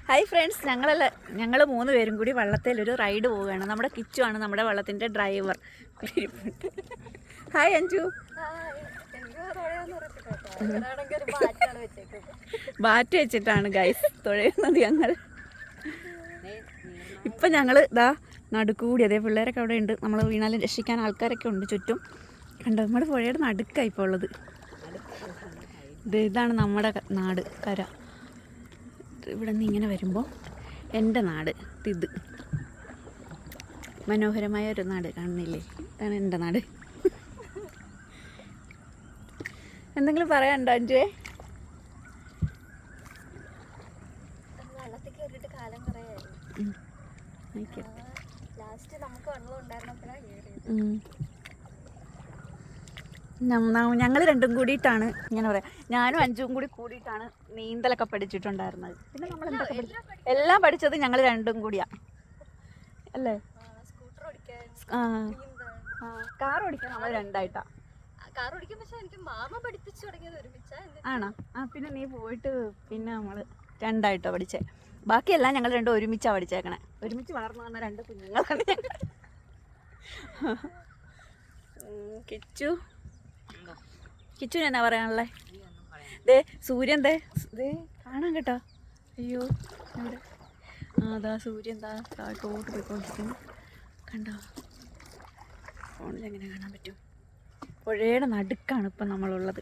Hi friends, ഞങ്ങൾ 3 പേരും കൂടി വള്ളത്തിലൊരു റൈഡ് പോവുകയാണ്. നമ്മുടെ കിച്ചു ആണ് നമ്മുടെ വള്ളത്തിൻ്റെ ഡ്രൈവർ. ഹായ് അഞ്ജു. ബാറ്റ് വെച്ചിട്ടാണ് ഗൈസ് തുഴയുന്നത് ഞങ്ങൾ. ഇപ്പം ഞങ്ങൾ ഇതാ നടുക്കൂടി, അതേ പിള്ളേരൊക്കെ അവിടെ ഉണ്ട്. നമ്മൾ വീണാലും രക്ഷിക്കാൻ ആൾക്കാരൊക്കെ ഉണ്ട് ചുറ്റും. കണ്ടോ, നമ്മുടെ പുഴയുടെ നടുക്കാണ് ഇപ്പോൾ ഉള്ളത്. ഇതാണ് നമ്മുടെ നാട്, കര. ഇവിടെ നിന്ന് ഇങ്ങനെ വരുമ്പോൾ എൻ്റെ നാട് ഇത് മനോഹരമായ ഒരു നാട് കാണുന്നില്ലേ? ഇതാണ് എൻ്റെ നാട്. എന്തെങ്കിലും പറയാനുണ്ടോ അഞ്ജുവേ? ഞങ്ങൾ രണ്ടും കൂടിയിട്ടാണ്, ഇങ്ങനെ പറയാം, ഞാനും അഞ്ജുവും കൂടിയിട്ടാണ് നീന്തലൊക്കെ പഠിച്ചിട്ടുണ്ടായിരുന്നത്. പിന്നെ നമ്മൾ എല്ലാം പഠിച്ചത് ഞങ്ങൾ രണ്ടും കൂടിയാ അല്ലേ? കാർ ഓടിക്കാൻ നമ്മൾ രണ്ടായിട്ടാ. ആണോ? പിന്നെ നീ പോയിട്ട് പിന്നെ നമ്മൾ രണ്ടായിട്ടോ പഠിച്ചേ. ബാക്കിയെല്ലാം ഞങ്ങൾ രണ്ടും ഒരുമിച്ചാണ് പഠിച്ചേക്കണേ. ഒരുമിച്ച് വളർന്നു വന്ന 2 കുഞ്ഞുങ്ങളാണ്. കിച്ചുവിന് എന്നാ പറയാനുള്ളേ? ദേ സൂര്യൻ ദേ കാണാൻ കേട്ടോ. അയ്യോ, അതാ സൂര്യൻ താഴോട്ട് പോയിക്കൊണ്ടിരിക്കുന്നു. കണ്ടോ? ഫോണിൽ എങ്ങനെ കാണാൻ പറ്റും? പുഴയുടെ നടുക്കാണ് ഇപ്പം നമ്മളുള്ളത്.